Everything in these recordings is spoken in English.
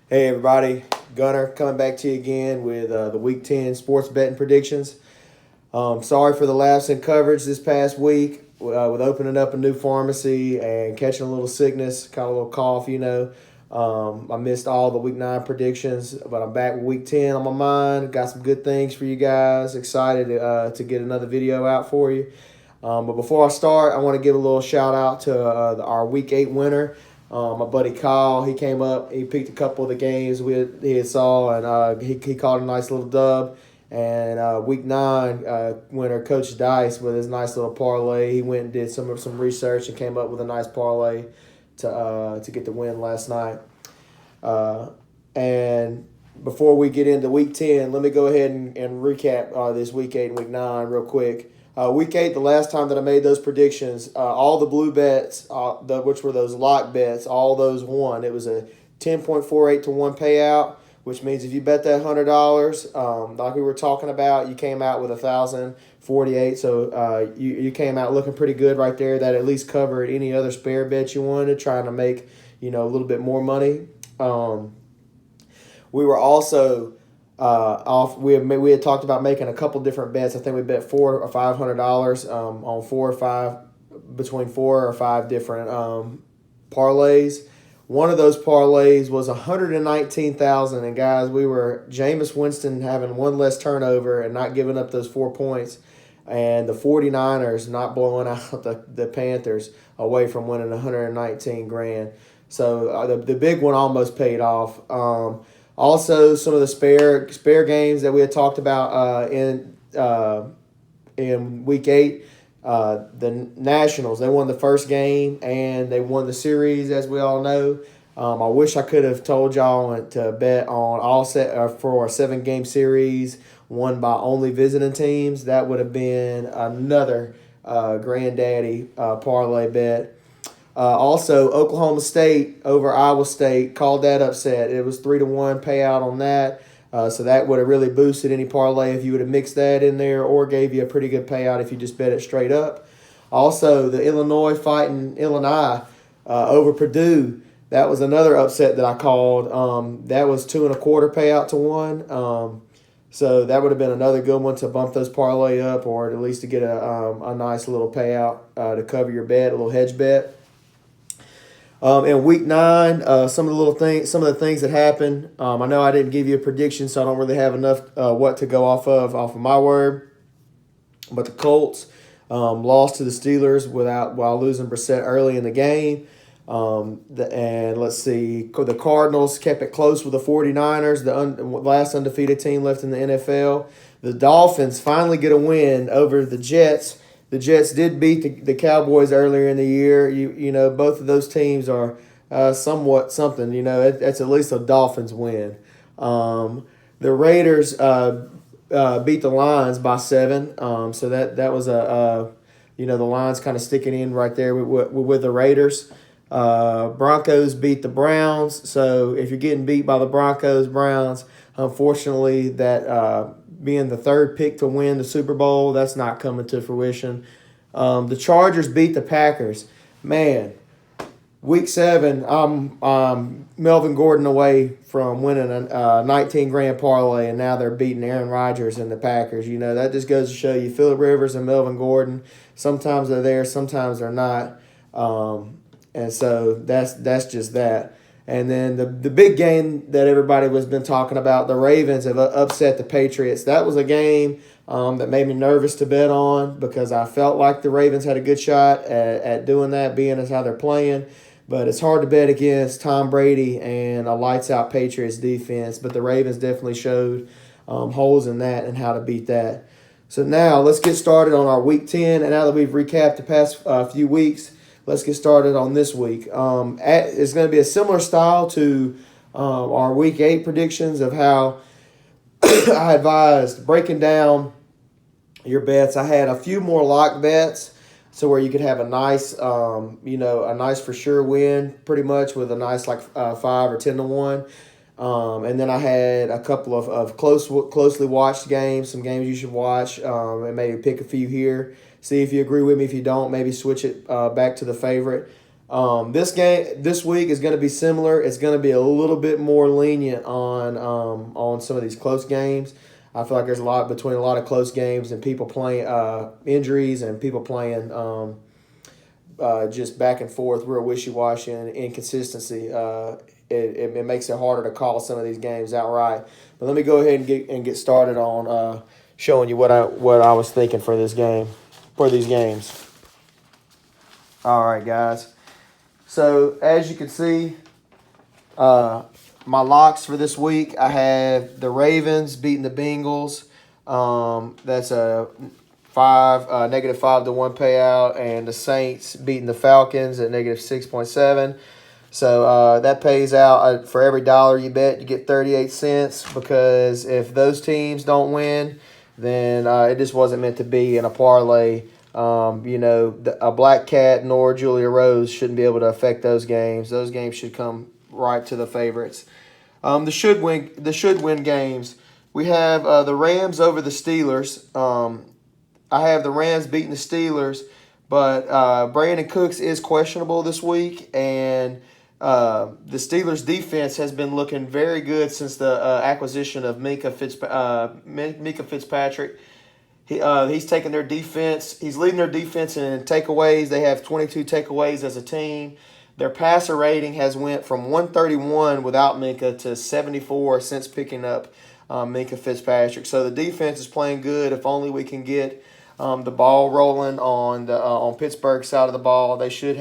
Hey everybody, Gunner coming back to you again with the Week 10 sports betting predictions. Sorry for the lapse in coverage this past week with opening up a new pharmacy and catching a little sickness, caught a little cough. I missed all the Week 9 predictions, but I'm back with Week 10 on my mind. Got some good things for you guys. Excited to get another video out for you. But before I start, I want to give a little shout out to our Week 8 winner. My buddy Kyle, he came up, he picked a couple of the games he had saw, and he caught a nice little dub. And Week 9 winner, Coach Dice, with his nice little parlay, he went and did some research and came up with a nice parlay to get the win last night. And before we get into Week 10, let me go ahead and recap this Week 8 and Week 9 real quick. Week 8, the last time that I made those predictions, all the blue bets, which were those lock bets, all those won. It was a 10.48 to 1 payout, which means if you bet that $100, like we were talking about, you came out with 1,048. So you came out looking pretty good right there. That at least covered any other spare bet you wanted, trying to make a little bit more money. We were also off. We had talked about making a couple different bets. I think we bet $400 or $500 on 4 or 5 between 4 or 5 different parlays. One of those parlays was 119,000, and guys, we were Jameis Winston having one less turnover and not giving up those 4 points, and the 49ers not blowing out the Panthers away from winning 119 grand. So the big one almost paid off. Also, some of the spare games that we had talked about in Week 8, the Nationals, they won the first game and they won the series, as we all know. I wish I could have told y'all to bet on all set for a 7-game series won by only visiting teams. That would have been another granddaddy parlay bet. Also, Oklahoma State over Iowa State, called that upset. It was 3-1 payout on that. So that would have really boosted any parlay if you would have mixed that in there, or gave you a pretty good payout if you just bet it straight up. Also, the Illinois fighting Illinois over Purdue. That was another upset that I called. That was 2.25 payout to 1. So that would have been another good one to bump those parlay up, or at least to get a nice little payout to cover your bet, a little hedge bet. In Week 9, some of the things that happened. I know I didn't give you a prediction, so I don't really have enough what to go off of my word. But the Colts lost to the Steelers while losing Brissett early in the game. And let's see, the Cardinals kept it close with the 49ers, the last undefeated team left in the NFL. The Dolphins finally get a win over the Jets. The Jets did beat the Cowboys earlier in the year. You know, both of those teams are somewhat something. That's at least a Dolphins win. The Raiders beat the Lions by 7. So that was the Lions kind of sticking in right there with the Raiders. Broncos beat the Browns. So if you're getting beat by the Browns, unfortunately, that being the third pick to win the Super Bowl, that's not coming to fruition. The Chargers beat the Packers. Man, Week 7, I'm Melvin Gordon away from winning a 19 grand parlay, and now they're beating Aaron Rodgers and the Packers. That just goes to show you Phillip Rivers and Melvin Gordon, sometimes they're there, sometimes they're not. And so that's just that. And then the big game that everybody was been talking about, the Ravens have upset the Patriots. That was a game that made me nervous to bet on, because I felt like the Ravens had a good shot at doing that, being as how they're playing. But it's hard to bet against Tom Brady and a lights-out Patriots defense. But the Ravens definitely showed holes in that and how to beat that. So now let's get started on our Week 10. And now that we've recapped the past few weeks, let's get started on this week. It's going to be a similar style to our Week 8 predictions of how I advised breaking down your bets. I had a few more lock bets, so where you could have a nice, a nice for sure win, pretty much with a nice 5 or 10 to 1. And then I had a couple of closely watched games, some games you should watch, and maybe pick a few here. See if you agree with me. If you don't, maybe switch it back to the favorite. This week is going to be similar. It's going to be a little bit more lenient on some of these close games. I feel like there's a lot between a lot of close games and people playing injuries and people playing just back and forth, real wishy-washy and inconsistency. It makes it harder to call some of these games outright. But let me go ahead and get started on showing you what I was thinking for these games. All right, guys. So as you can see, my locks for this week, I have the Ravens beating the Bengals. That's a -5 to 1 payout, and the Saints beating the Falcons at -6.7. So that pays out for every dollar you bet, you get 38 cents, because if those teams don't win, then it just wasn't meant to be in a parlay. A black cat nor Julia Rose shouldn't be able to affect those games. Those games should come right to the favorites. The should win games. We have the Rams over the Steelers. I have the Rams beating the Steelers, but Brandon Cooks is questionable this week, and the Steelers' defense has been looking very good since the acquisition of Minka Fitzpatrick. He's taken their defense. He's leading their defense in takeaways. They have 22 takeaways as a team. Their passer rating has went from 131 without Minka to 74 since picking up Minka Fitzpatrick. So the defense is playing good. If only we can get the ball rolling on Pittsburgh's side of the ball, they should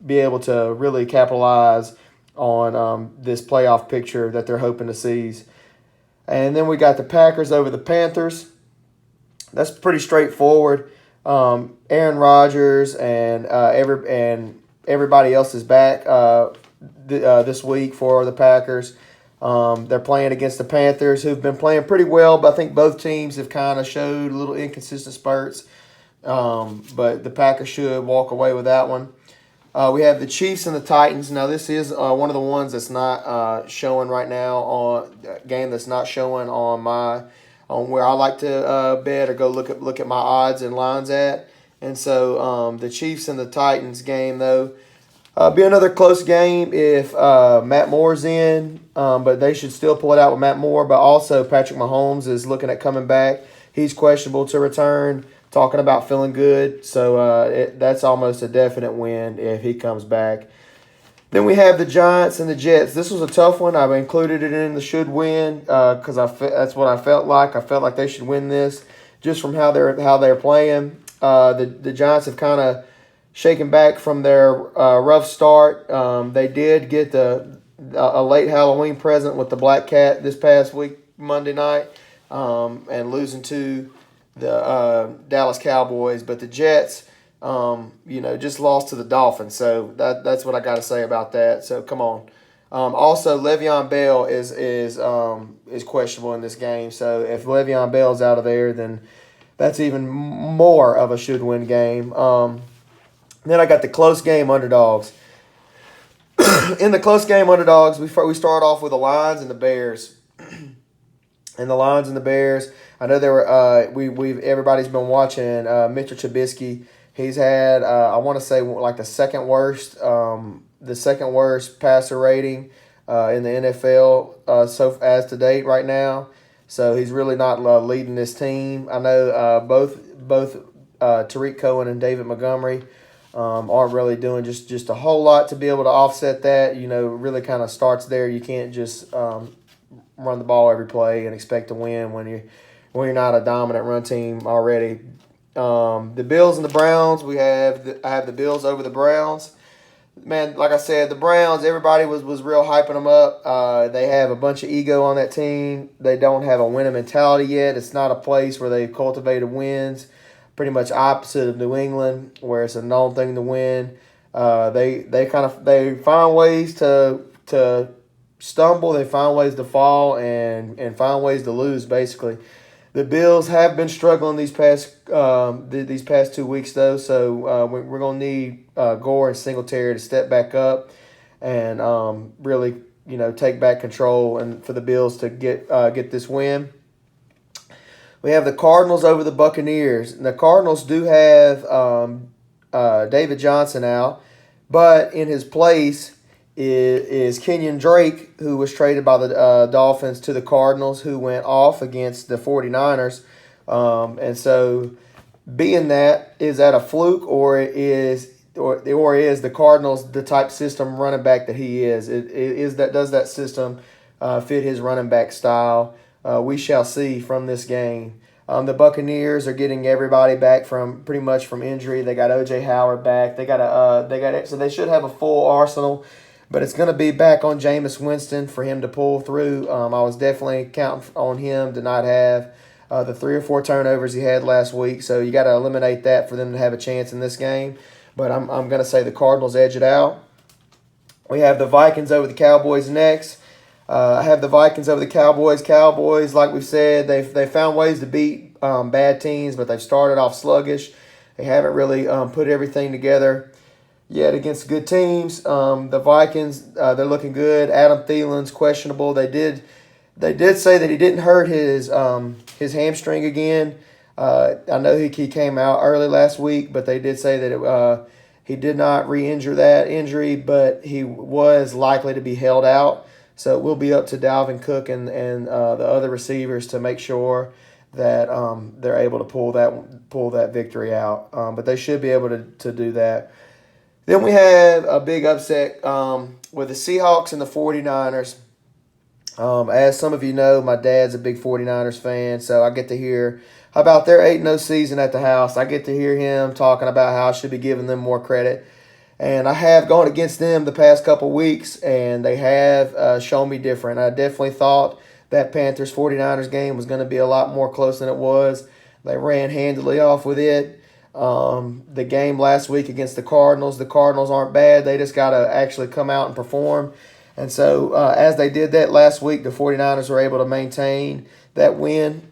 be able to really capitalize on this playoff picture that they're hoping to seize. And then we got the Packers over the Panthers. That's pretty straightforward. Aaron Rodgers and everybody else is back this week for the Packers. They're playing against the Panthers, who've been playing pretty well, but I think both teams have kind of showed a little inconsistent spurts. But the Packers should walk away with that one. We have the Chiefs and the Titans. Now, this is one of the ones that's not showing right now, on a game that's not showing on where I like to bet or go look at my odds and lines at. And so the Chiefs and the Titans game, though, be another close game if Matt Moore's in, but they should still pull it out with Matt Moore. But also Patrick Mahomes is looking at coming back. He's questionable to return. Talking about feeling good, so that's almost a definite win if he comes back. Then we have the Giants and the Jets. This was a tough one. I've included it in the should win because that's what I felt like. I felt like they should win this just from how they're playing. The Giants have kind of shaken back from their rough start. They did get a late Halloween present with the Black Cat this past week, Monday night, and losing to the Dallas Cowboys, but the Jets, just lost to the Dolphins. So that's what I got to say about that. So come on. Also, Le'Veon Bell is questionable in this game. So if Le'Veon Bell's out of there, then that's even more of a should-win game. Then I got the close game underdogs. In the close game underdogs, we start off with the Lions and the Bears. And the Lions and the Bears, I know there were everybody's been watching Mitchell Trubisky. He's had I want to say like the second worst passer rating in the NFL so as to date right now. So he's really not leading this team. I know both Tariq Cohen and David Montgomery aren't really doing just a whole lot to be able to offset that. It really kind of starts there. You can't just run the ball every play and expect to win when you're not a dominant run team already. The Bills and the Browns, I have the Bills over the Browns. Man, like I said, the Browns, everybody was real hyping them up. They have a bunch of ego on that team. They don't have a winning mentality yet. It's not a place where they've cultivated wins. Pretty much opposite of New England, where it's a known thing to win. They find ways to stumble, they find ways to fall, and find ways to lose, basically. The Bills have been struggling these past 2 weeks, though, so we're going to need Gore and Singletary to step back up and really, take back control and for the Bills to get this win. We have the Cardinals over the Buccaneers. And the Cardinals do have David Johnson out, but in his place is Kenyon Drake, who was traded by the Dolphins to the Cardinals, who went off against the 49ers. And so, being that, is that a fluke, or is the Cardinals the type system running back that he is? Does that system fit his running back style? We shall see from this game. The Buccaneers are getting everybody back from pretty much from injury. They got O.J. Howard back. So they should have a full arsenal, but it's going to be back on Jameis Winston for him to pull through. I was definitely counting on him to not have the 3 or 4 turnovers he had last week. So you got to eliminate that for them to have a chance in this game. But I'm going to say the Cardinals edge it out. We have the Vikings over the Cowboys next. I have the Vikings over the Cowboys. Cowboys, like we said, they found ways to beat bad teams, but they've started off sluggish. They haven't really put everything together yet against good teams. The Vikings, they're looking good. Adam Thielen's questionable. They did say that he didn't hurt his hamstring again. I know he came out early last week, but they did say that he did not re-injure that injury, but he was likely to be held out. So it will be up to Dalvin Cook and the other receivers to make sure that they're able to pull that victory out. But they should be able to do that. Then we have a big upset with the Seahawks and the 49ers. As some of you know, my dad's a big 49ers fan, so I get to hear about their 8-0 season at the house. I get to hear him talking about how I should be giving them more credit. And I have gone against them the past couple weeks, and they have shown me different. I definitely thought that Panthers-49ers game was going to be a lot more close than it was. They ran handily off with it. The game last week against the Cardinals aren't bad. They just got to actually come out and perform. And so as they did that last week, the 49ers were able to maintain that win.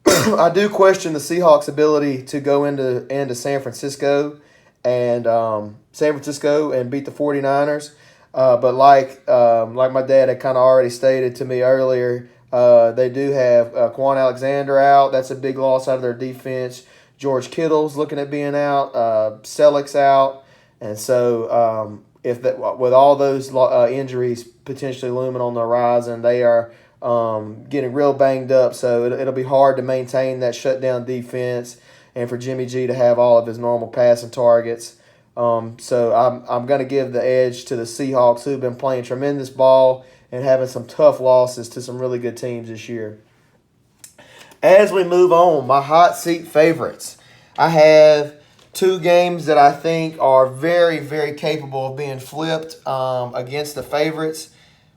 I do question the Seahawks' ability to go into San Francisco and beat the 49ers. But like my dad had kind of already stated to me earlier, they do have Quan Alexander out. That's a big loss out of their defense. George Kittle's looking at being out. Selleck's out. And so with all those injuries potentially looming on the horizon, they are getting real banged up. So it'll be hard to maintain that shutdown defense and for Jimmy G to have all of his normal passing targets. So I'm going to give the edge to the Seahawks, who've been playing tremendous ball and having some tough losses to some really good teams this year. As we move on, my hot seat favorites. I have 2 games that I think are very, very capable of being flipped against the favorites.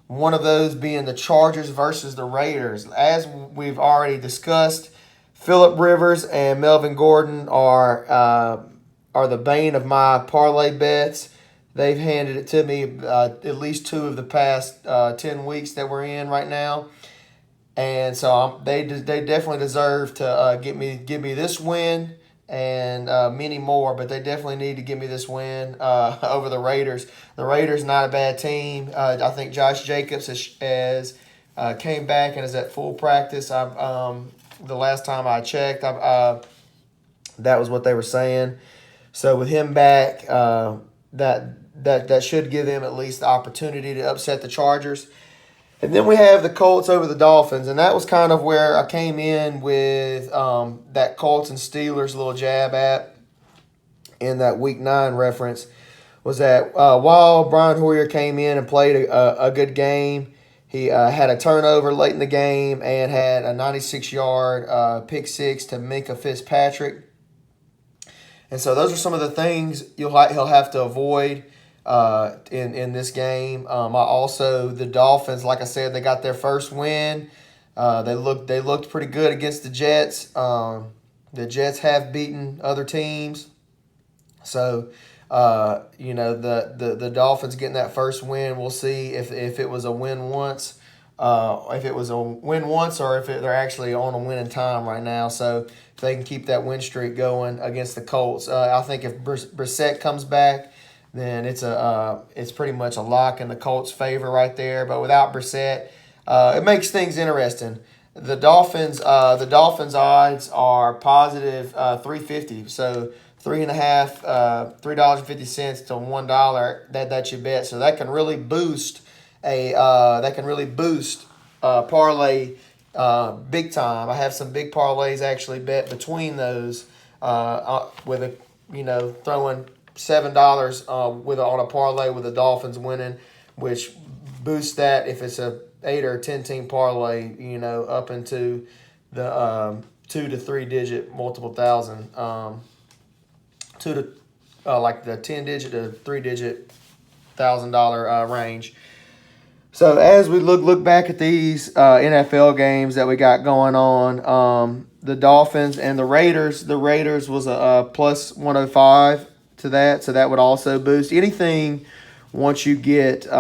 One of those being the Chargers versus the Raiders. As we've already discussed, Phillip Rivers and Melvin Gordon are the bane of my parlay bets. They've handed it to me at least 2 of the past 10 weeks that we're in right now. And so they definitely deserve to give me this win and many more, but they definitely need to give me this win over the Raiders. The Raiders not a bad team. I think Josh Jacobs has came back and is at full practice. The last time I checked, that was what they were saying. So with him back, that should give them at least the opportunity to upset the Chargers. And then we have the Colts over the Dolphins, and that was kind of where I came in with that Colts and Steelers little jab at in that Week 9 reference, was that while Brian Hoyer came in and played a good game, he had a turnover late in the game and had a 96-yard pick six to Minkah Fitzpatrick. And so those are some of the things he'll have to avoid in this game. The Dolphins, like I said, they got their first win. They looked pretty good against the Jets. The Jets have beaten other teams. So, the Dolphins getting that first win, we'll see if it was a win once. Or if they're actually on a winning time right now. So if they can keep that win streak going against the Colts. I think if Brissett comes back, then it's pretty much a lock in the Colts' favor right there. But without Brissett, it makes things interesting. The Dolphins odds are positive 350. So 3.5, $3.50 to $1. That's your bet. So that can really boost parlay big time. I have some big parlays actually bet between those with a throwing $7 on a parlay with the Dolphins winning, which boosts that if it's a 8 or 10 team parlay, up into the 2 to 3 digit multiple thousand, like the 10 digit to 3 digit $1,000 range. So as we look back at these NFL games that we got going on, the Dolphins and the Raiders was a plus 105 to that, so that would also boost anything once you get into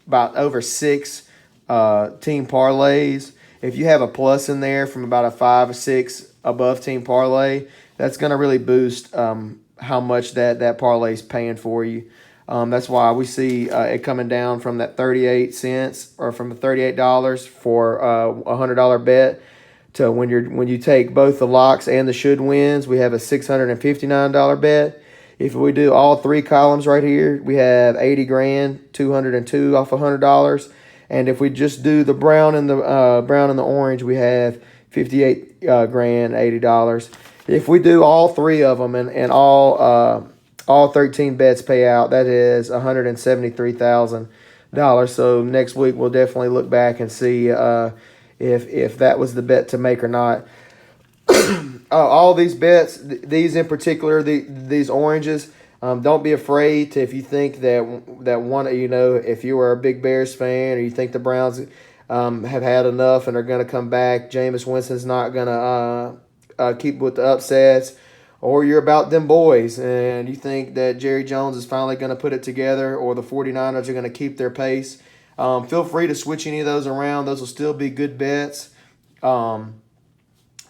about over 6 team parlays. If you have a plus in there from about a 5 or 6 above team parlay, that's going to really boost how much that parlay is paying for you. That's why we see it coming down from that 38 cents or from $38 for a $100 bet to when you take both the locks and the should wins, we have a $659 bet. If we do all 3 columns right here, we have 80 grand, 202 off $100. And if we just do the brown and the orange, we have 58 grand, $80. If we do all 3 of them and all 13 bets pay out, that is $173,000. So next week we'll definitely look back and see if that was the bet to make or not. All these bets, these in particular, these oranges, don't be afraid to, if you think that one, if you were a big Bears fan or you think the Browns have had enough and are going to come back, Jameis Winston's not going to keep with the upsets, or you're about them boys and you think that Jerry Jones is finally going to put it together, or the 49ers are going to keep their pace, feel free to switch any of those around. Those will still be good bets.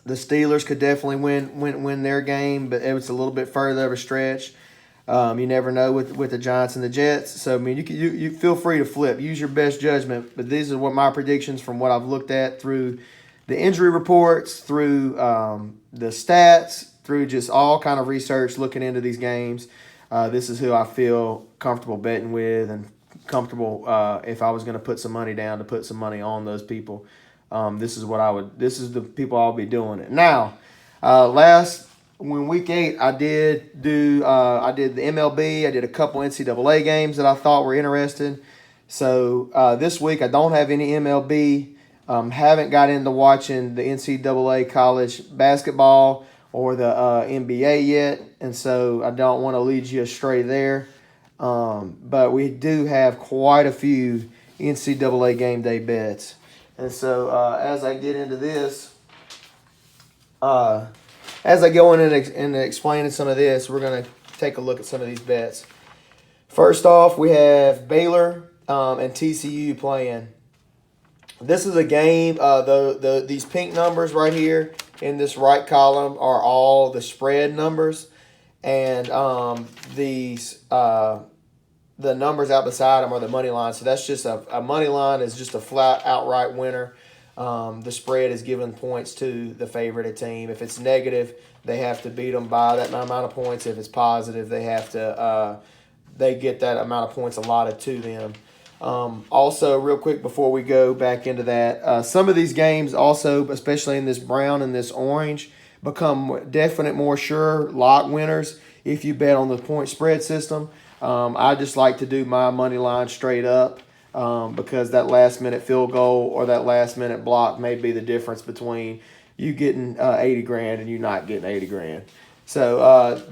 The Steelers could definitely win their game, but it was a little bit further of a stretch. You never know with the Giants and the Jets. So, I mean, you feel free to flip. Use your best judgment. But these are what my predictions from what I've looked at through the injury reports, through the stats, through just all kind of research looking into these games. This is who I feel comfortable betting with and comfortable if I was going to put some money down to put some money on those people. This is the people I'll be doing it. Now, when week 8, I did the MLB. I did a couple NCAA games that I thought were interesting. So this week I don't have any MLB. Haven't got into watching the NCAA college basketball or the NBA yet, and so I don't want to lead you astray there. But we do have quite a few NCAA game day bets. And so as I get into this, as I go in and explaining some of this, we're going to take a look at some of these bets. First off, we have Baylor and TCU playing. This is a game. These pink numbers right here in this right column are all the spread numbers, and the numbers out beside them are the money line. So that's just a money line is just a flat outright winner. The spread is giving points to the favorite team. If it's negative, they have to beat them by that amount of points. If it's positive, they have to they get that amount of points allotted to them. Also, real quick before we go back into that, some of these games also, especially in this brown and this orange, become definite more sure lock winners if you bet on the point spread system. I just like to do my money line straight up because that last minute field goal or that last minute block may be the difference between you getting 80 grand and you not getting 80 grand. So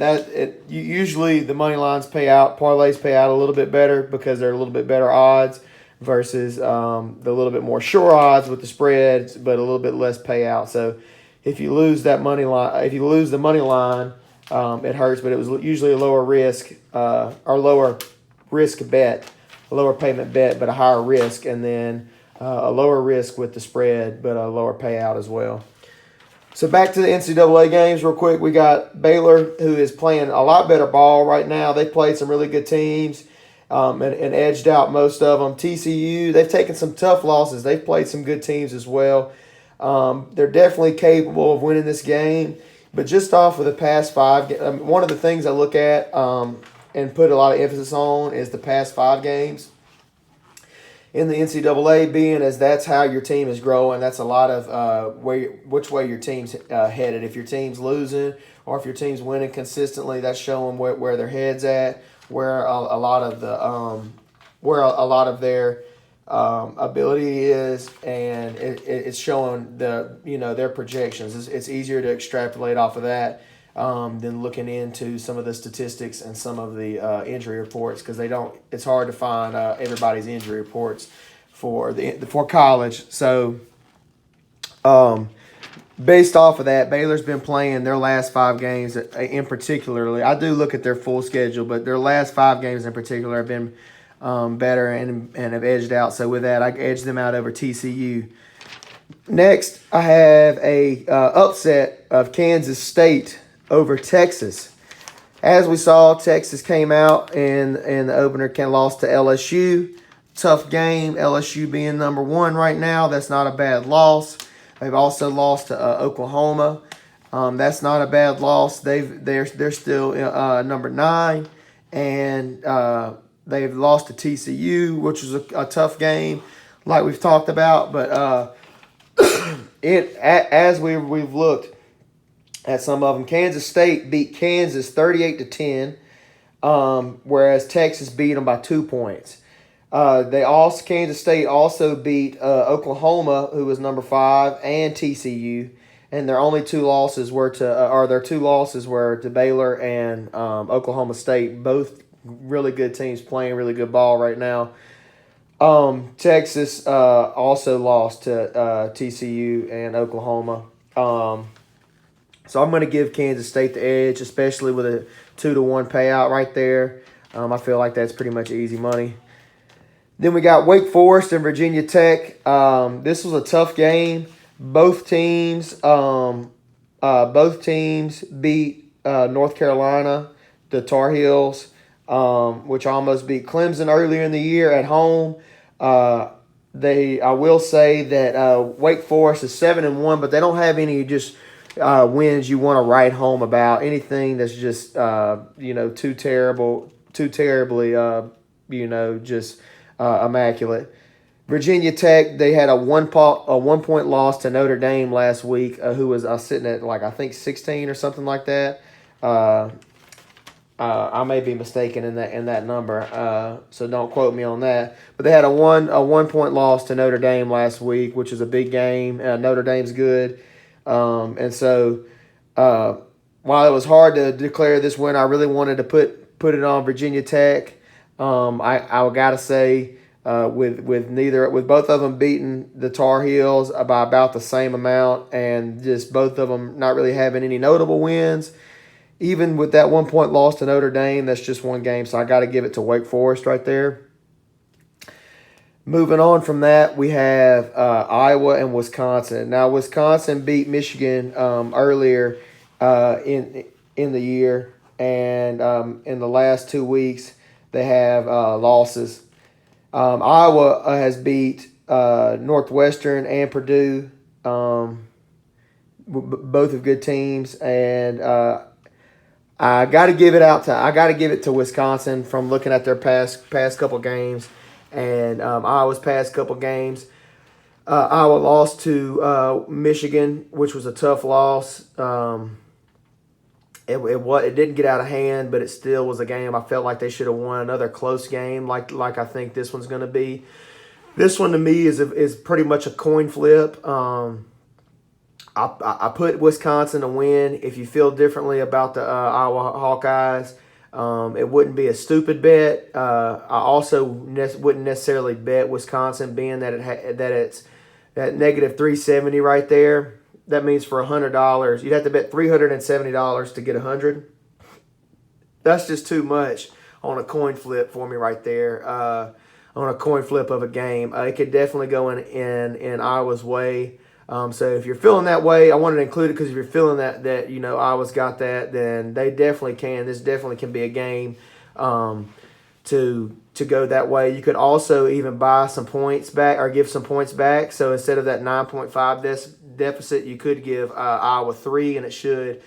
usually the money lines pay out, parlays pay out a little bit better because they're a little bit better odds versus the little bit more sure odds with the spreads, but a little bit less payout. So if you lose that money line, if you lose the money line, it hurts, but it was usually a lower risk or lower risk bet, a lower payment bet, but a higher risk, and then a lower risk with the spread, but a lower payout as well. So back to the NCAA games real quick. We got Baylor, who is playing a lot better ball right now. They played some really good teams and edged out most of them. TCU, they've taken some tough losses. They've played some good teams as well. They're definitely capable of winning this game. But just off of the past five, one of the things I look at and put a lot of emphasis on is the past 5 games in the NCAA, being as that's how your team is growing. That's a lot of which way your team's headed. If your team's losing or if your team's winning consistently, that's showing where their head's at, where a lot of their ability is, and it's showing their projections. It's easier to extrapolate off of that than looking into some of the statistics and some of the injury reports, because it's hard to find everybody's injury reports for college. So based off of that, Baylor's been playing their last 5 games in particularly. I do look at their full schedule, but their last 5 games in particular have been better and have edged out. So with that, I edged them out over TCU. Next, I have a upset of Kansas State over Texas. As we saw, Texas came out in the opener, lost to LSU. Tough game. LSU being number 1 right now. That's not a bad loss. They've also lost to Oklahoma. That's not a bad loss. They're still number 9, and they've lost to TCU, which was a tough game, like we've talked about. But as we've looked at some of them, Kansas State beat Kansas 38-10, whereas Texas beat them by 2 points. Kansas State also beat Oklahoma, who was number 5, and TCU, and their only 2 losses were to Baylor and Oklahoma State, both really good teams playing really good ball right now. Texas also lost to TCU and Oklahoma. So I'm going to give Kansas State the edge, especially with a 2-1 payout right there. I feel like that's pretty much easy money. Then we got Wake Forest and Virginia Tech. This was a tough game. Both teams beat North Carolina, the Tar Heels, which almost beat Clemson earlier in the year at home. I will say that Wake Forest is 7-1, but they don't have any just wins you want to write home about. Anything that's just too terribly just immaculate. Virginia Tech, they had a 1-point loss to Notre Dame last week, who was sitting at I think 16 or something like that. I may be mistaken in that number, so don't quote me on that. But they had a 1-point loss to Notre Dame last week, which is a big game. Notre Dame's good, and so while it was hard to declare this win, I really wanted to put it on Virginia Tech. I gotta say, with both of them beating the Tar Heels by about the same amount, and just both of them not really having any notable wins. Even with that 1-point loss to Notre Dame, that's just one game, so I got to give it to Wake Forest right there. Moving on from that, we have Iowa and Wisconsin. Now, Wisconsin beat Michigan earlier in the year, and in the last 2 weeks, they have losses. Iowa has beat Northwestern and Purdue, both of good teams, and I got to give it to Wisconsin from looking at their past couple games, and Iowa's past couple games. Iowa lost to Michigan, which was a tough loss. It didn't get out of hand, but it still was a game I felt like they should have won. Another close game, like I think this one's going to be. This one to me is pretty much a coin flip. I put Wisconsin to win. If you feel differently about the Iowa Hawkeyes, it wouldn't be a stupid bet. I also wouldn't necessarily bet Wisconsin, being that it's that negative 370 right there. That means for $100, you'd have to bet $370 to get $100. That's just too much on a coin flip for me right there. On a coin flip of a game, it could definitely go in Iowa's way. So if you're feeling that way, I wanted to include it because if you're feeling that Iowa's got that, then they definitely can. This definitely can be a game to go that way. You could also even buy some points back or give some points back. So instead of that 9.5 deficit, you could give Iowa 3, and it should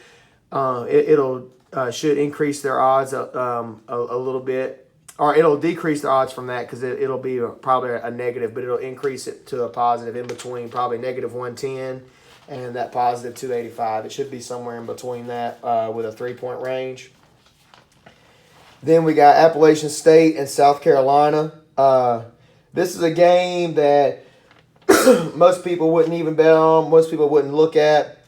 it'll should increase their odds a little bit, or it'll decrease the odds from that because it'll be probably a negative, but it'll increase it to a positive in between, probably negative 110 and that positive 285. It should be somewhere in between that with a 3-point range. Then we got Appalachian State and South Carolina. This is a game that most people wouldn't even bet on, most people wouldn't look at,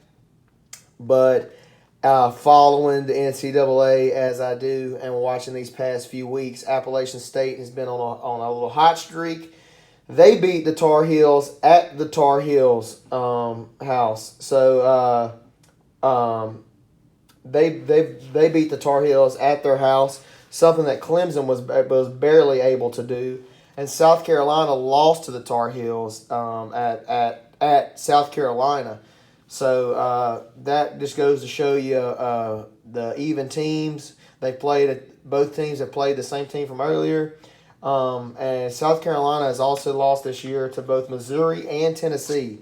but following the NCAA as I do and watching these past few weeks, Appalachian State has been on a little hot streak. They beat the Tar Heels at the Tar Heels house. So they beat the Tar Heels at their house, something that Clemson was barely able to do. And South Carolina lost to the Tar Heels at South Carolina. So that just goes to show you the even teams. Both teams have played the same team from earlier. And South Carolina has also lost this year to both Missouri and Tennessee.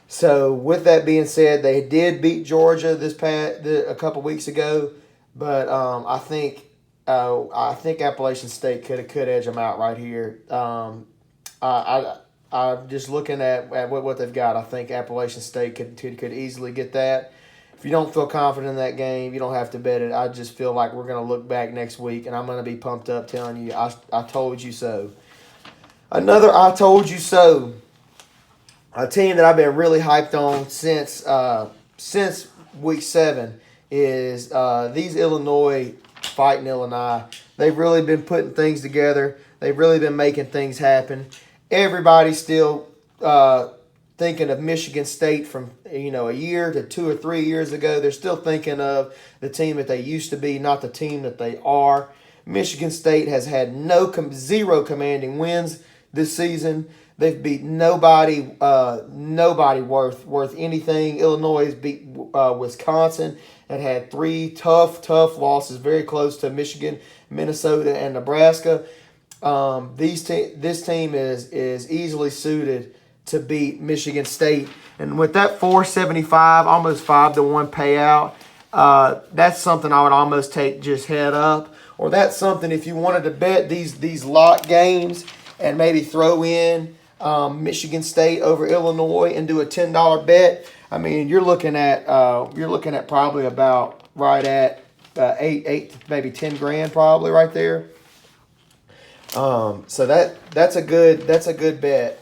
So with that being said, they did beat Georgia a couple weeks ago, but I think Appalachian State could edge them out right here. I'm just looking at what they've got. I think Appalachian State could easily get that. If you don't feel confident in that game, you don't have to bet it. I just feel like we're going to look back next week, and I'm going to be pumped up telling you, I told you so. Another I told you so. A team that I've been really hyped on since week 7 is these Illinois Fighting Illini. They've really been putting things together. They've really been making things happen. Everybody's still thinking of Michigan State from a year to 2 or 3 years ago. They're still thinking of the team that they used to be, not the team that they are. Michigan State has had zero commanding wins this season. They've beat nobody worth anything. Illinois has beat Wisconsin and had 3 tough losses, very close to Michigan, Minnesota, and Nebraska. This team is easily suited to beat Michigan State, and with that 475, almost 5-1 payout, that's something I would almost take just head up, or that's something if you wanted to bet these lock games and maybe throw in Michigan State over Illinois and do a $10 bet. I mean, you're looking at probably about right at 8 maybe 10 grand probably right there. So that's a good bet.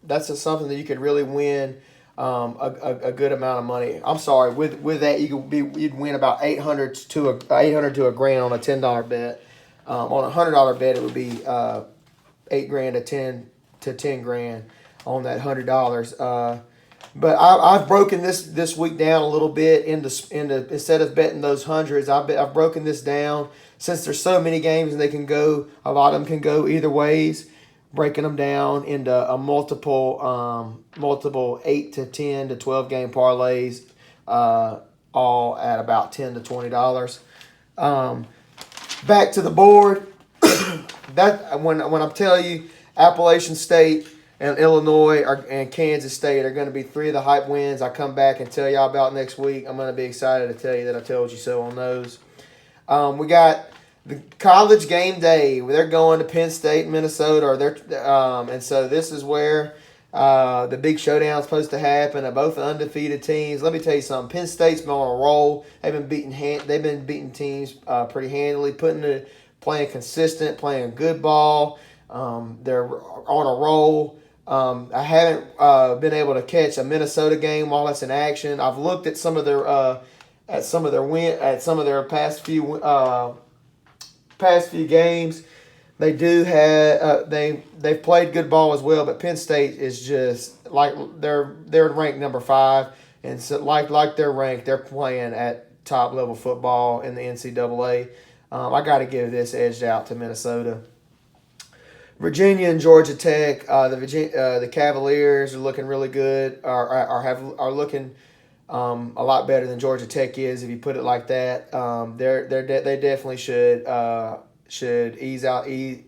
That's something that you could really win a good amount of money. I'm sorry, with that you'd win about 800 to a grand on a $10 bet. On a $100 bet, it would be $8 grand to 10 grand on that $100. But I've broken this week down a little bit into instead of betting those hundreds, I've broken this down since there's so many games and a lot of them can go either ways. Breaking them down into a multiple 8 to 10 to 12 game parlays, all at about $10 to $20. Back to the board. That when I'm telling you, Appalachian State and Illinois and Kansas State are going to be 3 of the hype wins I come back and tell y'all about next week. I'm going to be excited to tell you that I told you so on those. We got the college game day. They're going to Penn State, Minnesota, and so this is where the big showdown is supposed to happen. Both undefeated teams. Let me tell you something. Penn State's been on a roll. They've been beating teams pretty handily, playing consistent, playing good ball. They're on a roll. I haven't been able to catch a Minnesota game while it's in action. I've looked at some of their past few games. They do have they've played good ball as well, but Penn State is just like they're ranked number 5, and so like they're ranked, they're playing at top level football in the NCAA. I got to give this edged out to Minnesota. Virginia and Georgia Tech, the Cavaliers are looking really good, are looking a lot better than Georgia Tech is, if you put it like that. They definitely should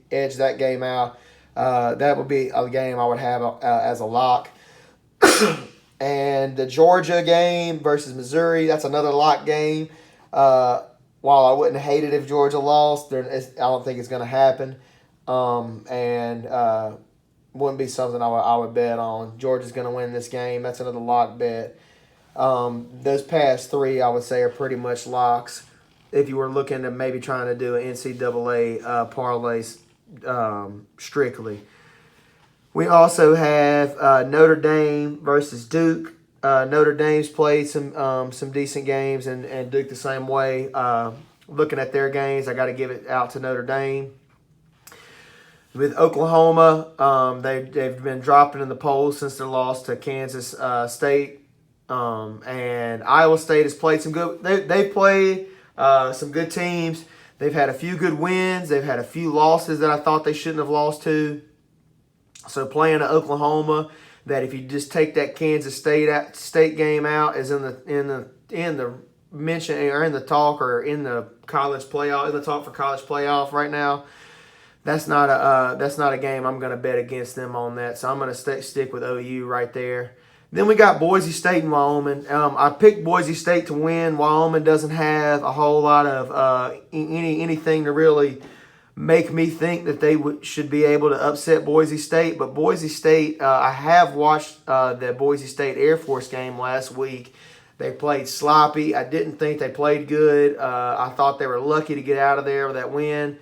edge that game out. That would be a game I would have as a lock. And the Georgia game versus Missouri, that's another lock game. While I wouldn't hate it if Georgia lost, I don't think it's going to happen. And wouldn't be something I would bet on. Georgia's going to win this game. That's another lock bet. Those past three, I would say, are pretty much locks. If you were looking at maybe trying to do an NCAA parlay strictly. We also have Notre Dame versus Duke. Notre Dame's played some decent games, and Duke the same way. Looking at their games, I got to give it out to Notre Dame. With Oklahoma, they've been dropping in the polls since their loss to Kansas State. And Iowa State has played some good. They've played some good teams. They've had a few good wins. They've had a few losses that I thought they shouldn't have lost to. So playing at Oklahoma, that if you just take that Kansas State game out, is in the mention or in the talk or in the college playoff, in the talk for college playoff right now. That's not a game I'm going to bet against them on that. So I'm going to stick with OU right there. Then we got Boise State and Wyoming. I picked Boise State to win. Wyoming doesn't have a whole lot of anything to really make me think that they should be able to upset Boise State. But Boise State, I have watched the Boise State Air Force game last week. They played sloppy. I didn't think they played good. I thought they were lucky to get out of there with that win.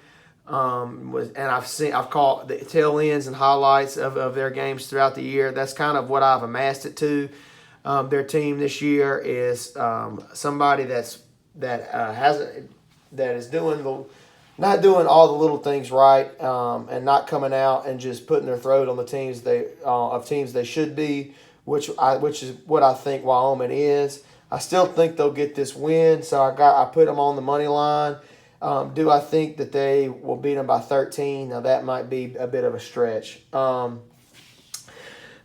I've caught the tail ends and highlights of their games throughout the year. That's kind of what I've amassed it to. Their team this year is somebody that is not doing all the little things right, and not coming out and just putting their throat on the teams they should be, which is what I think Wyoming is. I still think they'll get this win, so I put them on the money line. Do I think that they will beat them by 13? Now that might be a bit of a stretch. The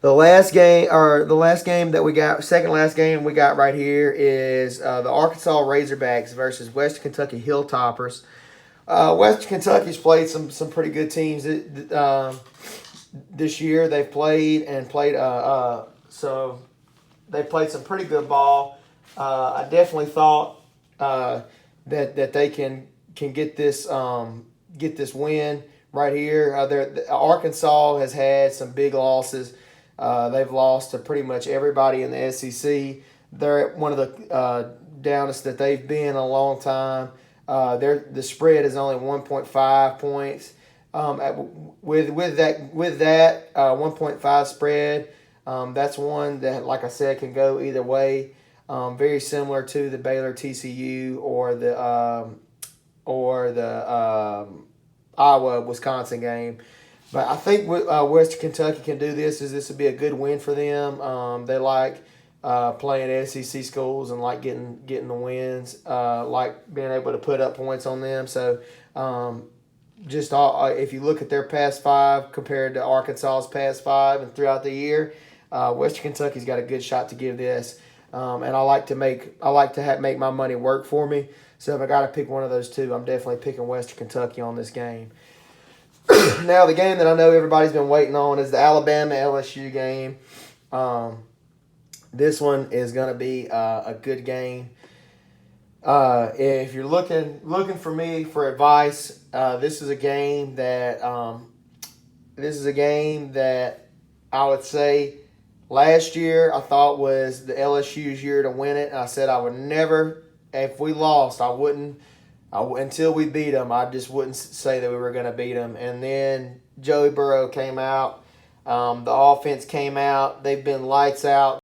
last game that we got, second last game we got right here is the Arkansas Razorbacks versus Western Kentucky Hilltoppers. Western Kentucky's played some pretty good teams this year. They've played so they played some pretty good ball. I definitely thought that they can get this win right here. Arkansas has had some big losses. They've lost to pretty much everybody in the SEC. They're at one of the downest that they've been in a long time. The spread is only 1.5 points. With that 1.5 spread, that's one that, like I said, can go either way. Very similar to the Baylor TCU or the Iowa Wisconsin game. But I think Western Kentucky can do this. This would be a good win for them. They like playing SEC schools and like getting the wins, like being able to put up points on them. So if you look at their past five compared to Arkansas's past five and throughout the year, Western Kentucky's got a good shot to give this. And I like to make my money work for me. So if I got to pick one of those two, I'm definitely picking Western Kentucky on this game. Now, the game that I know everybody's been waiting on is the Alabama-LSU game. This one is going to be a good game. If you're looking for me for advice, this is a game that I would say last year I thought was the LSU's year to win it. And I said I would never, if we lost, until we beat them, I just wouldn't say that we were going to beat them. And then Joey Burrow came out. The offense came out. They've been lights out.